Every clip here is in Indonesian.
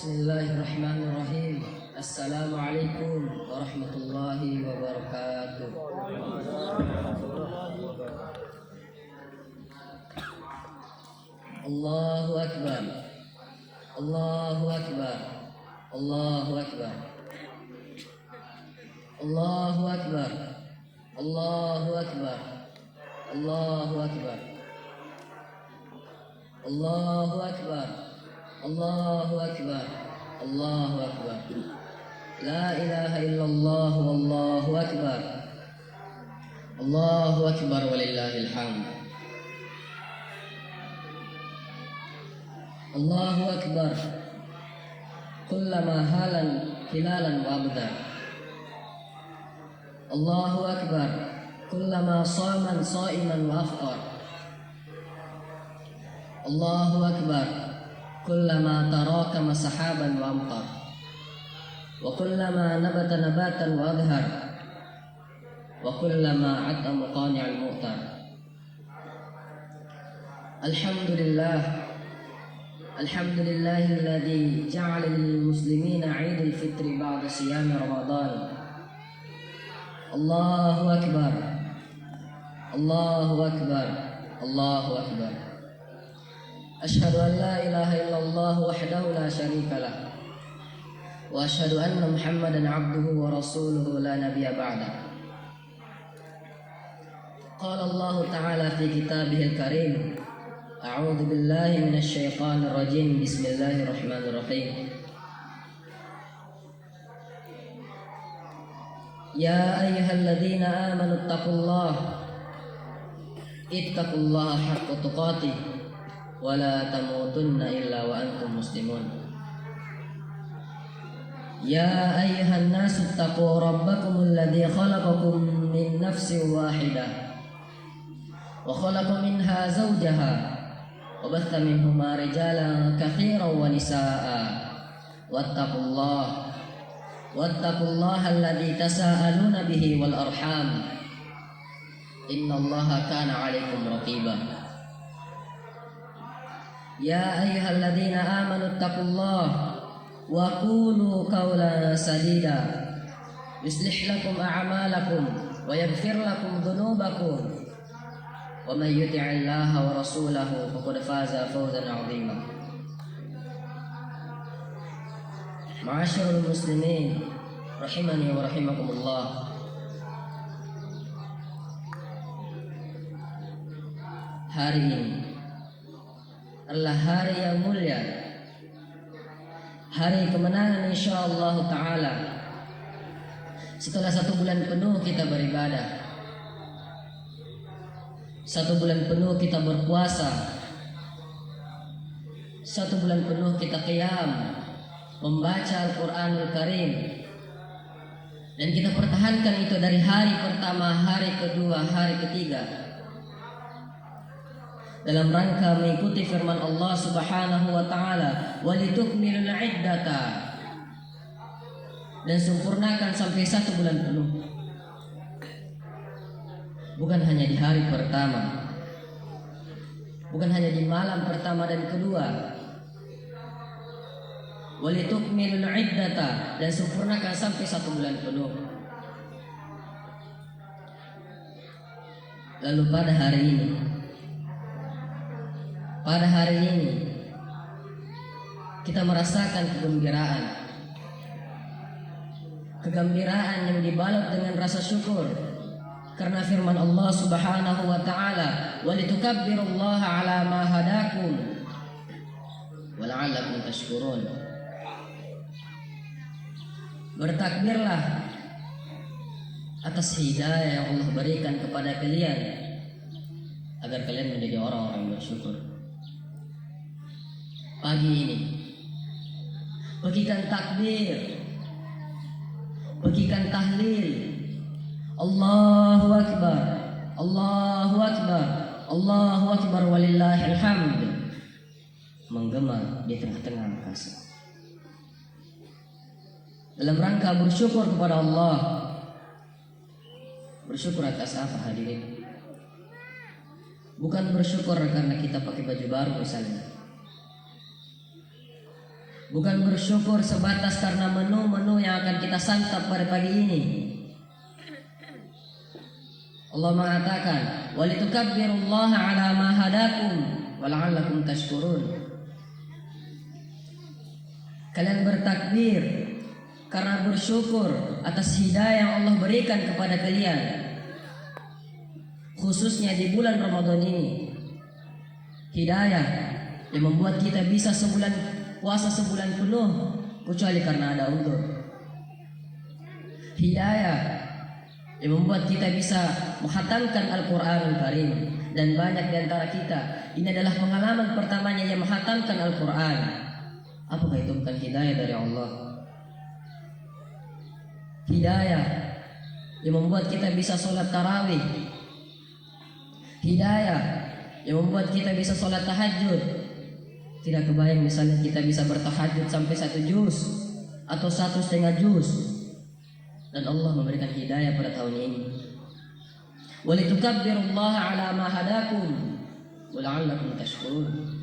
Bismillahirrahmanirrahim. Assalamualaikum warahmatullahi wabarakatuh. Allahu Akbar. Allahu Akbar. Allahu Akbar. Allahu Akbar. Allahu Akbar. Allahu Akbar. Allahu Akbar. Allahu Akbar. Allahu Akbar. La ilaha illallah wallahu akbar. Allahu Akbar walillahil hamd. Allahu Akbar. Kullama halan hilalan wa abdan. Allahu Akbar. Kullama saman saiman wa afṭar. Allahu Akbar. Kullama tarakama sahaban wa amtar. Wa kullama nabata nabatan wa adhar. Wa kullama atta muqani'al mu'tar. Alhamdulillah. Alhamdulillahilladzi ja'ala lil muslimina 'Idul Fitri ba'da siyam Ramadan. Allahu Akbar. Allahu Akbar. Allahu Akbar. Asyhadu an la ilaha illallah wahdahu la syarika lah. Wa asyhadu anna Muhammadan 'abduhu wa rasuluhu la nabiyya ba'da. Qala Allah Ta'ala fi kitabihil karim. A'udzu billahi minasy syaithanir rajim. Bismillahirrahmanirrahim. Ya ayyuhalladzina amanu taqullaha ittaqullaha haqqa tuqatih wa la tamutunna illa wa antum muslimun. Ya ayyuhan nasu taqu rabbakumul ladzi khalaqakum min nafsin wahidah wa khalaqa minha zawjaha wa batha minhuma rijalan katsiran wa nisaa'a wattaqullaha alladzi tasaaluna bihi wal arham innallaha kana 'alaikum raqiba. Ya ayyuhalladzina amanu taqullaha wa qulu qawlan sadida yuslih lakum a'malakum wa yaghfir lakum dhunubakum wa may yuti'illaha wa rasulahu faqad faza fawzan 'azima. Ma'asyiral muslimin rahimani wa rahimakumullah. Hari ini adalah hari yang mulia, hari kemenangan insyaallah ta'ala. Setelah 1 bulan penuh kita beribadah, 1 bulan penuh kita berpuasa, 1 bulan penuh kita qiyam membaca Al-Quranul Karim, dan kita pertahankan itu dari hari pertama, hari kedua, hari ketiga, dalam rangka mengikuti firman Allah Subhanahu wa taala, walitukmilul iddata, dan sempurnakan sampai 1 bulan penuh. Bukan hanya di hari pertama, bukan hanya di malam pertama dan kedua. Walitukmilul iddata, dan sempurnakan sampai 1 bulan penuh. Lalu pada hari ini kita merasakan kegembiraan yang dibalut dengan rasa syukur karena firman Allah Subhanahu wa taala, walitukabbirullaha ala ma hadakum wa la'allakum tashkurun. Bertakbirlah atas hidayah yang Allah berikan kepada kalian agar kalian menjadi orang-orang yang bersyukur. Pagi ini bagikan takbir, bagikan tahlil, Allahu Akbar, Allahu Akbar, Allahu Akbar walillahil hamd, menggema di tengah-tengah angkasa dalam rangka bersyukur kepada Allah. Bersyukur atas apa hadirin? Bukan bersyukur karena kita pakai baju baru misalnya, Bukan bersyukur sebatas karena menu-menu yang akan kita santap pada pagi ini. Allah mengatakan, "Walitukabbirullaha 'ala ma hadakum wa la'allakum tashkurun." Kalian bertakbir karena bersyukur atas hidayah yang Allah berikan kepada kalian, khususnya di bulan Ramadan ini. Hidayah yang membuat kita bisa puasa sebulan penuh kecuali karena ada uzur. Hidayah yang membuat kita bisa menghatamkan Al-Quranul Karim, dan banyak di antara kita ini adalah pengalaman pertamanya yang menghatamkan Al-Quran. Apakah itu bukan hidayah dari Allah? Hidayah yang membuat kita bisa sholat tarawih, hidayah yang membuat kita bisa sholat tahajud. Tidak kebayang misalnya kita bisa bertahajud sampai 1 juz atau 1,5 juz, dan Allah memberikan hidayah pada tahun ini. Walitukabbirullaha 'ala ma hadakum wa la'allakum tashkurun.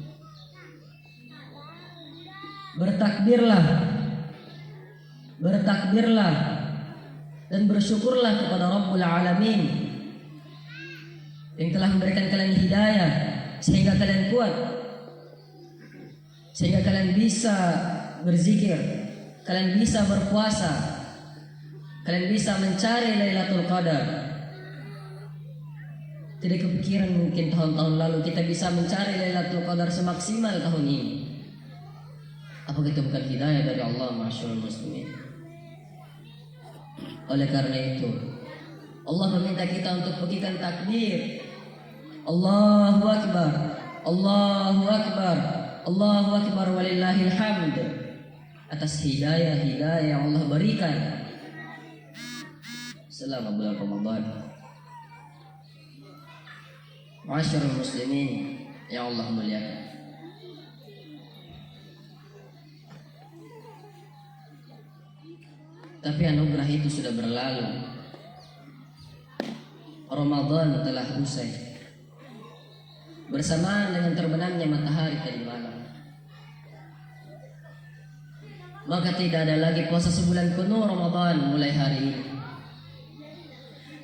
Bertakbirlah dan bersyukurlah kepada Rabbul Alamin yang telah memberikan kalian hidayah sehingga kalian kuat, sehingga kalian bisa berzikir, kalian bisa berpuasa, kalian bisa mencari Lailatul Qadar. Tidak kepikiran mungkin tahun-tahun lalu kita bisa mencari Lailatul Qadar semaksimal tahun ini. Apakah itu bukan hidayah dari Allah, ma'asyiral muslimin? Oleh karena itu, Allah meminta kita untuk pegikan takbir. Allahu Akbar, Allahu Akbar, Allahu Akbar walillahil hamd, atas hidayah yang Allah berikan selama bulan Ramadan. Ma'asyiral muslimin yang Allah muliakan, tapi anugerah itu sudah berlalu. Ramadan telah usai bersamaan dengan terbenamnya matahari tadi malam. Maka tidak ada lagi puasa sebulan penuh Ramadan mulai hari ini.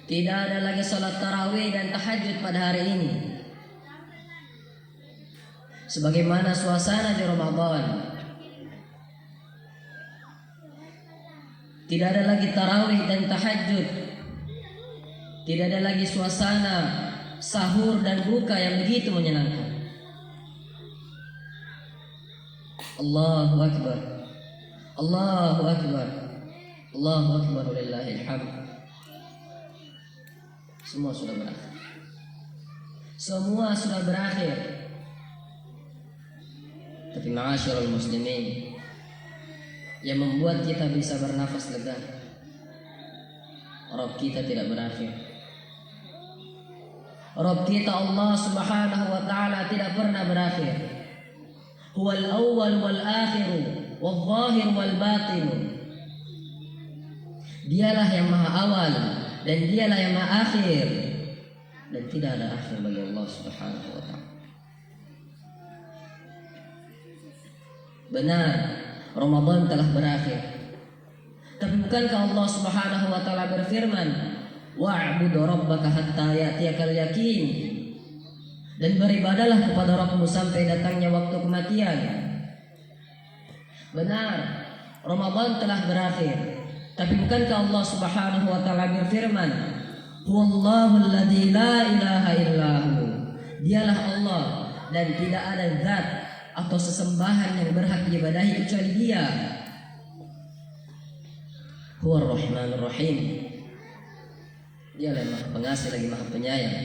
Tidak ada lagi salat tarawih dan tahajud pada hari ini. Sebagaimana suasana di Ramadan, tidak ada lagi tarawih dan tahajud. Tidak ada lagi suasana sahur dan buka yang begitu menyenangkan. Allahu Akbar, Allahu Akbar, Allahu Akbar walillahil hamd. Semua sudah berakhir. Semua sudah berakhir. Tapi ma'asyiral muslimin, yang membuat kita bisa bernafas lega, Rabb kita tidak berakhir. Rabb kita Allah Subhanahu wa ta'ala tidak pernah berakhir. Huwal awwal wal akhir wal zahir wal batin. Dialah yang maha awal dan dialah yang maha akhir, dan tidak ada akhir bagi Allah Subhanahu wa ta'ala. Benar, Ramadan telah berakhir. Tapi bukankah Allah Subhanahu wa ta'ala berfirman, wa'budu rabbaka hatta ya'tiyakal yakin, dan beribadalah kepada Rabbmu sampai datangnya waktu kematian. Benar, Ramadan telah berakhir. Tapi bukankah Allah Subhanahu wa ta'ala berfirman, huwallahu alladzi la ilaha illahu, dialah Allah dan tidak ada zat atau sesembahan yang berhak diibadahi kecuali Dia. Huwar Rahmanur Rahim, Dialah yang Maha Pengasih lagi Maha Penyayang.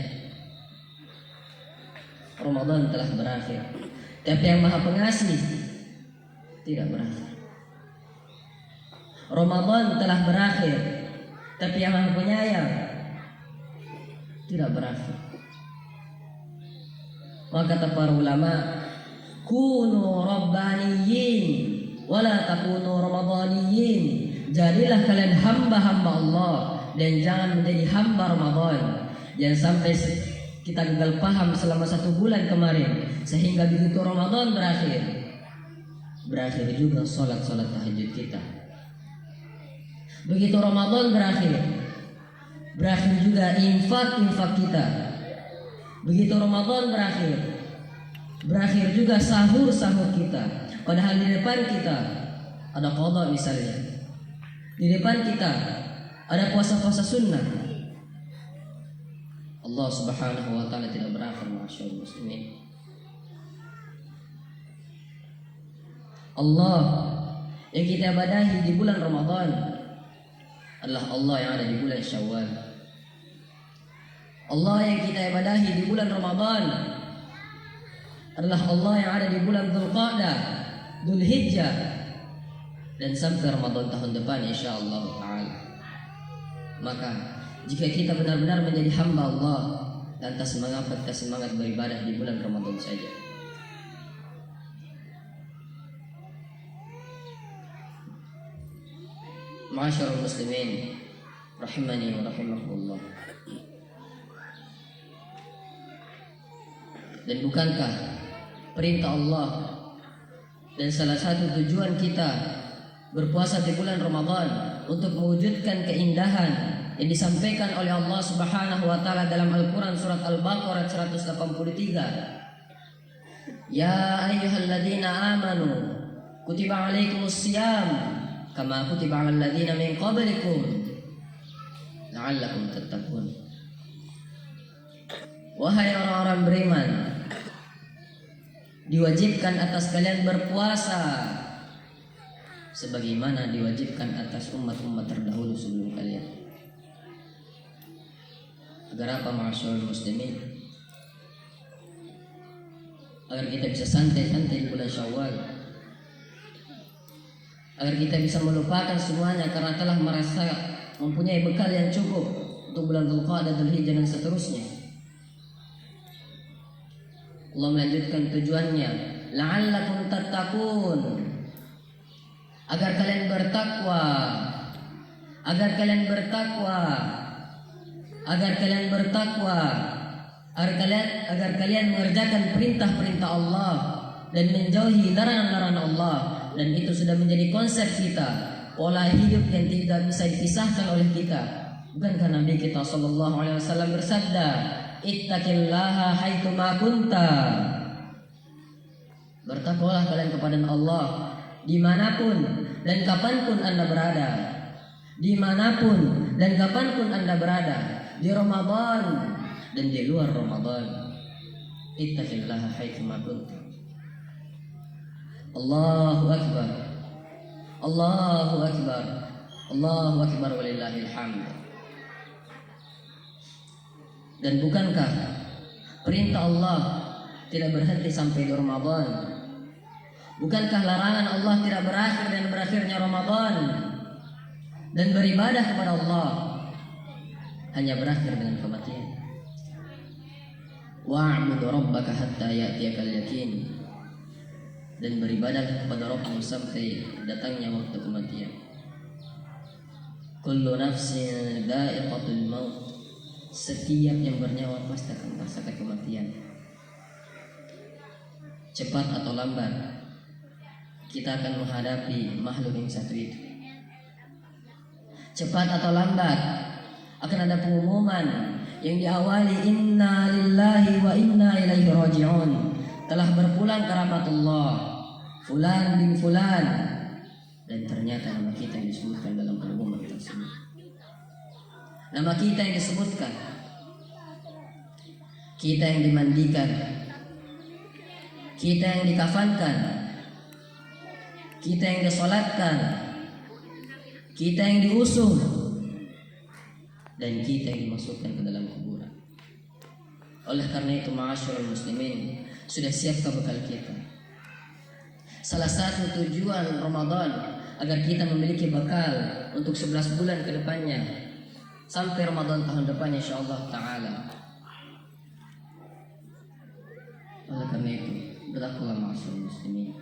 Ramadan telah berakhir, tapi yang Maha Pengasih tidak berakhir. Ramadan telah berakhir, tapi yang Maha Penyayang tidak berakhir. Maka kata para ulama, kunu rabbaniyin wala takunu ramadaniyin. Jadilah kalian hamba-hamba Allah dan jangan menjadi hamba Ramadan. Jangan sampai kita gagal paham selama 1 bulan kemarin, sehingga begitu Ramadan berakhir berakhir juga sholat-sholat tahajud kita. Begitu Ramadan berakhir juga infak kita. Begitu Ramadan berakhir juga sahur kita. Padahal di depan kita ada qada misalnya, di depan kita ada puasa-puasa sunnah. Allah Subhanahu wa ta'ala tidak berakhir, masyaallah muslimin. Allah yang kita ibadahi di bulan Ramadan adalah Allah yang ada di bulan Syawal. Allah yang kita ibadahi di bulan Ramadan adalah Allah yang ada di bulan Dzulqa'dah, Dzulhijjah, dan sampai Ramadan tahun depan insyaallah ta'ala. Maka jika kita benar-benar menjadi hamba Allah, lantas mengapa kita semangat beribadah di bulan Ramadan saja? Ma'asyiral muslimin rahimani wa rahimakumullah. Dan bukankah perintah Allah dan salah satu tujuan kita berpuasa di bulan Ramadan untuk mewujudkan keindahan yang disampaikan oleh Allah Subhanahu wa taala dalam Al-Qur'an surat Al-Baqarah 183. Ya ayyuhalladzina amanu kutiba alaikumus shiyam kama kutiba 'alal ladzina min qablikum la'allakum tattaqun. Wahai orang-orang beriman, diwajibkan atas kalian berpuasa sebagaimana diwajibkan atas umat-umat terdahulu sebelum kalian. Agar apa, ma'asyiral muslimin? Agar kita bisa santai-santai di bulan Syawal, agar kita bisa melupakan semuanya karena telah merasa mempunyai bekal yang cukup untuk bulan Dzulqa'dah, Dzulhijjah dan seterusnya. Allah melanjutkan tujuannya, la'allakum tattaqun, agar kalian bertakwa, agar kalian bertakwa, agar kalian bertakwa, agar kalian mengerjakan perintah-perintah Allah dan menjauhi larangan-larangan Allah. Dan itu sudah menjadi konsep kita, pola hidup yang tidak bisa dipisahkan oleh kita. Bukankah Nabi kita sallallahu alaihi wasallam bersabda, ittaqillaha haitsu ma kunta, bertakwalah kalian kepada Allah dimanapun dan kapanpun Anda berada, dimanapun dan kapanpun Anda berada, di Ramadan dan di luar Ramadan. Ittaqillaha haitsu ma kunta. Allahu akbar, Allahu akbar, Allahu akbar walillahil hamd. Dan bukankah perintah Allah tidak berhenti sampai di Ramadan? Bukankah larangan Allah tidak berakhir dan berakhirnya Ramadan? Dan beribadah kepada Allah hanya berakhir dengan kematian. Wa'bud rabbaka hatta ya'tiyakal yaqin. Dan beribadah kepada Rabbmu sampai datangnya waktu kematian. Kullu nafsin dha'iqatul maut. Setiap yang bernyawa pasti akan merasakan kematian. Cepat atau lambat kita akan menghadapi makhluk yang satu itu. Cepat atau lambat akan ada pengumuman yang diawali inna lillahi wa inna ilaihi raji'un. Telah berpulang ke rahmatullah fulan bin fulan, dan ternyata nama kita yang disebutkan dalam pengumuman tersebut. Nama kita yang disebutkan, kita yang dimandikan, kita yang dikafankan, kita yang disolatkan, kita yang diusung, dan kita yang dimasukkan ke dalam kuburan. Oleh karena itu, ma'asyiral muslimin, sudah siapkah bekal kita? Salah satu tujuan Ramadan agar kita memiliki bekal untuk 11 bulan ke depannya sampai Ramadan tahun depan insyaallah taala. Oleh karena itu, bertakwalah ma'asyiral muslimin.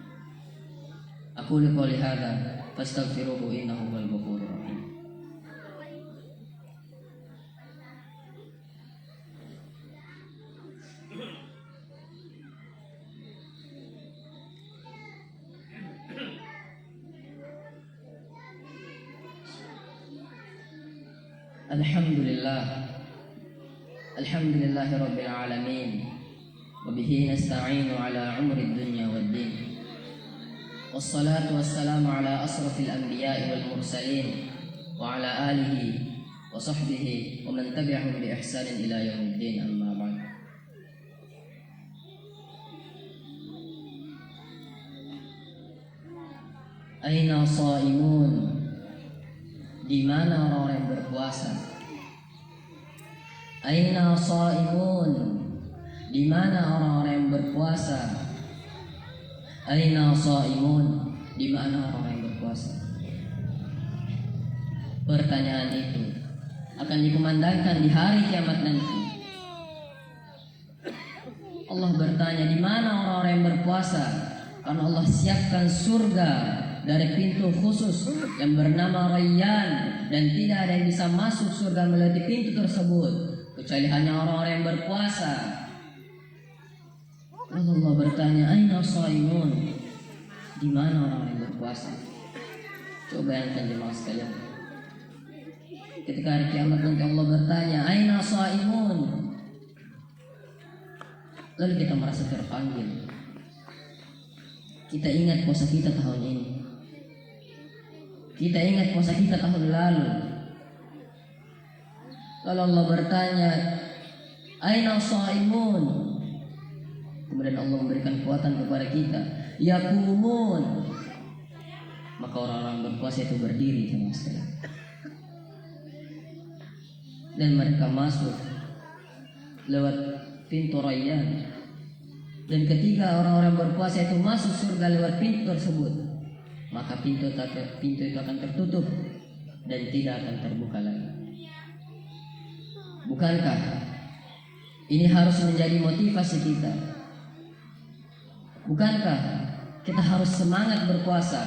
Aku qouli hadza fastaghfiruhu innahu huwal ghafurur rahim. Alhamdulillah. Alhamdulillahi rabbil alamin. Wa bihi nasta'inu ala umri dunya waddin. Wassalatu wassalamu ala asrafil anbiya'i wal mursalin wa ala alihi wa sahbihi wa man tabi'ahum bi ihsanin ila yaumiddin, amma ba'd. Aina shaimun? Di mana orang yang berpuasa? Aina shaimun? Di mana orang-orang yang berpuasa? Aina shaimun? Di mana orang yang berpuasa? Pertanyaan itu akan dikumandangkan di hari kiamat nanti. Allah bertanya, di mana orang-orang yang berpuasa? Karena Allah siapkan surga dari pintu khusus yang bernama Rayyan, dan tidak ada yang bisa masuk surga melalui pintu tersebut kecuali hanya orang-orang yang berpuasa. Allah bertanya, aina shaimun? Di mana orang-orang yang berpuasa? Coba bayangkan jemaah sekalian. Ketika hari kiamat nanti Allah bertanya, aina shaimun? Lalu kita merasa terpanggil. Kita ingat puasa kita tahun ini. Kita ingat puasa kita tahun lalu. Lalu Allah bertanya, aina shaimun? Kemudian Allah memberikan kekuatan kepada kita, yaqumun. Maka orang-orang berpuasa itu berdiri, sama sekali. Dan mereka masuk lewat pintu Rayyan. Dan ketika orang-orang berpuasa itu masuk surga lewat pintu tersebut, maka pintu itu akan tertutup dan tidak akan terbuka lagi. Bukankah ini harus menjadi motivasi kita? Bukankah kita harus semangat berpuasa?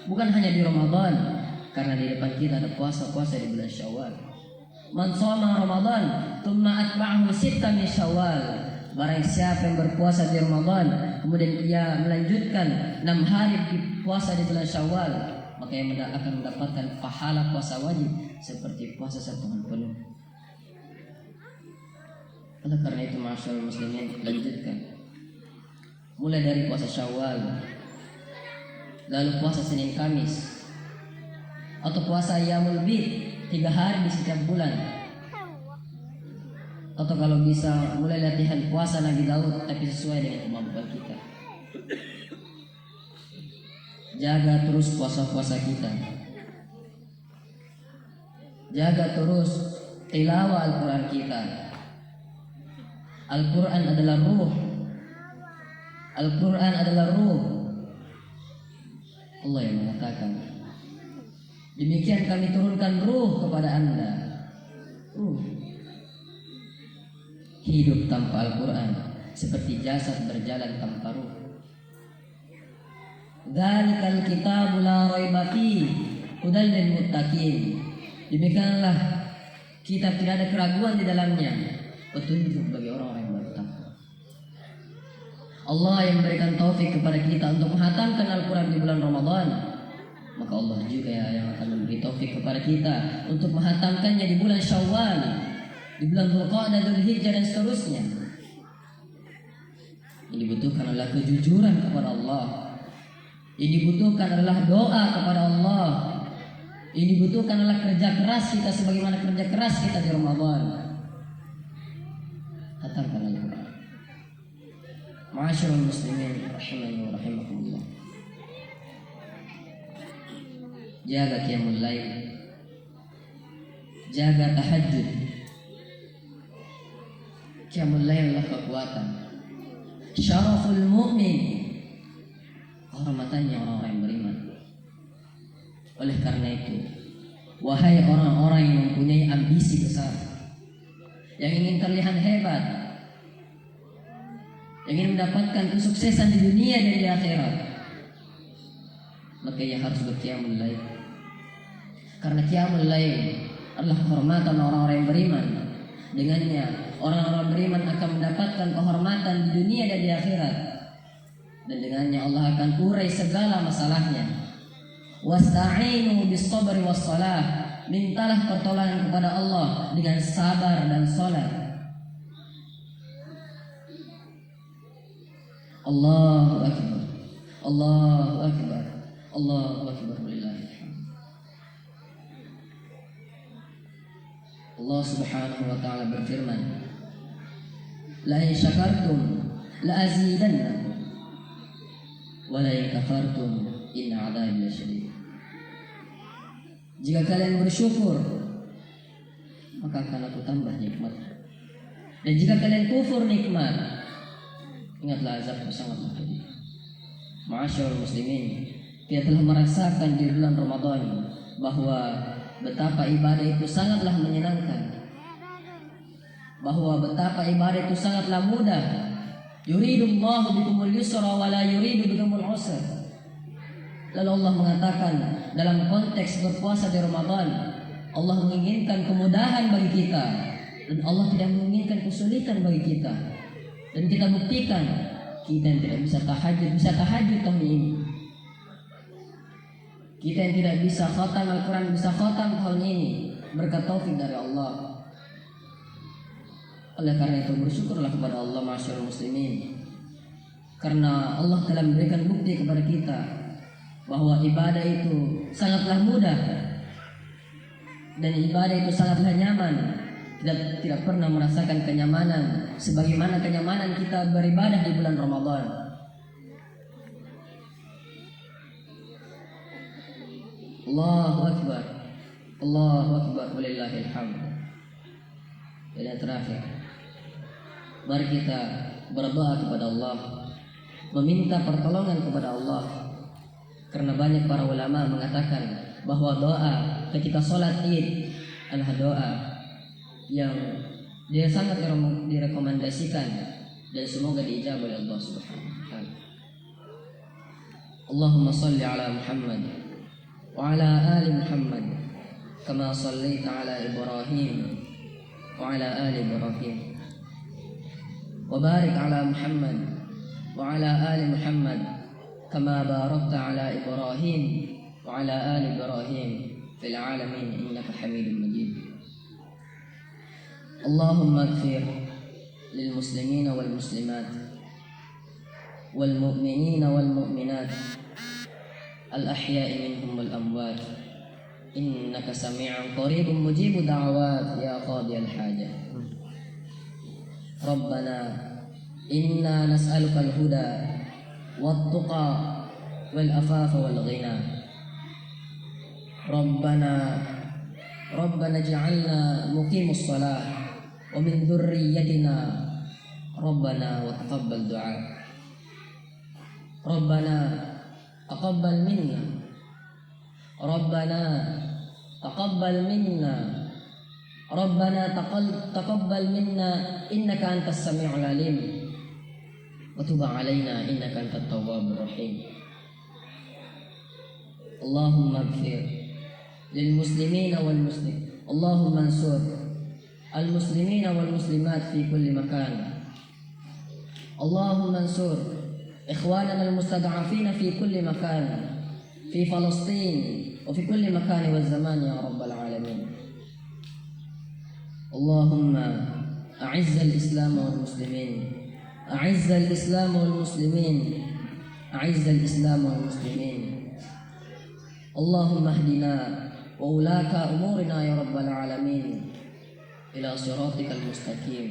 Bukan hanya di Ramadan, karena di depan kita ada puasa-puasa di bulan Syawal. Man shoma Ramadan tsumma atba'ahu sitta min Syawal. Barang siapa yang berpuasa di Ramadan kemudian ia melanjutkan 6 hari puasa di bulan Syawal, maka ia akan mendapatkan pahala puasa wajib seperti puasa setahun penuh. Oleh karena itu, masyaallah muslimin, lanjutkan mulai dari puasa Syawal, lalu puasa Senin Kamis, atau puasa Ayyamul Bid 3 hari di setiap bulan. Atau kalau bisa mulai latihan puasa Nabi Daud, tapi sesuai dengan kemampuan kita. Jaga terus puasa-puasa kita. Jaga terus tilawah Al-Quran kita. Al-Quran adalah ruh. Al-Quran adalah ruh. Allah yang mengatakan, demikian kami turunkan ruh kepada anda. Ruh. Hidup tanpa Al-Quran seperti jasad berjalan tanpa ruh. Dzalikal kitabu la raiba fihi hudal lil muttaqin. Demikianlah kitab tidak ada keraguan di dalamnya, petunjuk bagi orang-orang yang bertakwa. Allah yang memberikan taufik kepada kita untuk menghatamkan Al-Quran di bulan Ramadan, maka Allah juga yang akan memberi taufik kepada kita untuk menghatamkannya di bulan Syawal, di bulan Dzulqa'dah, Dzulhijjah dan seterusnya. Ini dibutuhkan adalah kejujuran kepada Allah. Ini dibutuhkan adalah doa kepada Allah. Ini dibutuhkan adalah kerja keras kita sebagaimana kerja keras kita di Ramadan. Hatamkan Al-Quran. Ma'asyiral muslimin rahimani wa rahimakumullah. Jaga qiyamul lail. Jaga tahajud. Qiyamul lail adalah kekuatan. Syaraful mu'min, kehormatannya orang-orang yang beriman. Oleh karena itu, wahai orang-orang yang mempunyai ambisi besar, yang ingin terlihat hebat, yang ingin mendapatkan kesuksesan di dunia dan di akhirat, maka ia harus berqiyamul lail. Karena qiyamul lail adalah kehormatan orang-orang yang beriman. Dengannya orang-orang beriman akan mendapatkan kehormatan di dunia dan di akhirat, dan dengannya Allah akan urai segala masalahnya. Wasta'inu bis sabri was salah, mintalah pertolongan kepada Allah dengan sabar dan salat. Allahu Akbar, Allahu Akbar, Allahu Akbar, walillahil hamd. Allah Subhanahu wa ta'ala berfirman, la in syakartum la azidannakum wa la in kafartum inna 'adzabi lasyadid. Jika kalian bersyukur, maka akan aku tambah nikmat. Dan jika kalian kufur nikmat, ingatlah azabku sangat pedih. Ma'asyiral muslimin, kita telah merasakan di bulan Ramadan bahwa betapa ibadah itu sangatlah menyenangkan, bahwa betapa ibadah itu sangatlah mudah. Yuridullahu bikumul yusra wa la yuridu bikumul usra. Lalu Allah mengatakan dalam konteks berpuasa di Ramadan, Allah menginginkan kemudahan bagi kita dan Allah tidak menginginkan kesulitan bagi kita. Dan kita buktikan kita yang tidak bisa tahajud tahun ini. Kita yang tidak bisa khatam Al-Quran bisa khatam tahun ini berkat taufik dari Allah. Oleh karena itu bersyukurlah kepada Allah, ma'asyiral muslimin, karena Allah telah memberikan bukti kepada kita bahwa ibadah itu sangatlah mudah dan ibadah itu sangatlah nyaman. Kita tidak pernah merasakan kenyamanan sebagaimana kenyamanan kita beribadah di bulan Ramadan. Allahu Akbar, Allahu Akbar, walillahil hamd. Dan yang terakhir, mari kita berdoa kepada Allah, meminta pertolongan kepada Allah. Karena banyak para ulama mengatakan bahwa doa ketika sholat id adalah doa yang dia sangat direkomendasikan dan semoga diijabah oleh Allah Subhanahu wa taala. Allahumma shalli ala Muhammad wa ala ali Muhammad kama shallaita ala Ibrahim wa ala ali Ibrahim wa barik ala Muhammad wa ala ali Muhammad كما باركت على إبراهيم وعلى آل إبراهيم في العالمين إنك حميد مجيد. اللهم اغفر للمسلمين والمسلمات والمؤمنين والمؤمنات الأحياء منهم والأموات إنك سميع قريب مجيب دعوات يا قاضي الحاجة. ربنا إنا نسألك الهدى والتقى والعفاف والغنى. ربنا اجعلنا مقيم الصلاة ومن ذريتنا ربنا وتقبل دعاء. ربنا تقبل منا ربنا تقبل منا ربنا تقبل منا إنك أنت السميع العليم وتب علينا إنك أنت التواب الرحيم. اللهم اغفر للمسلمين اللهم انصر المسلمين والمسلمات في كل مكان. اللهم انصر إخواننا المستضعفين في كل مكان في فلسطين وفي كل مكان والزمان يا رب العالمين. اللهم أعز الإسلام والمسلمين أعز الإسلام والمسلمين أعز الإسلام والمسلمين. اللهم اهدنا وولاة أمورنا يا رب العالمين إلى صراطك المستقيم.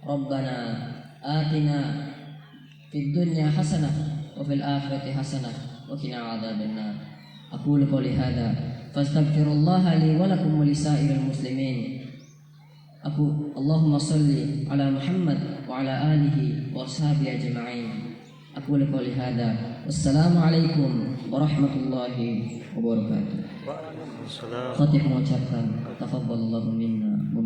ربنا آتنا في الدنيا حسنة وفي الآخرة حسنة وقنا عذاب النار. أقول قولي هذا فاستغفر الله لي ولكم ولسائر المسلمين. اللهم صل على محمد وعلى آله وأصحابه أجمعين. أقول قولي هذا والسلام عليكم warahmatullahi wabarakatuh. Khatib mengucapkan tafadhalallahu minna wa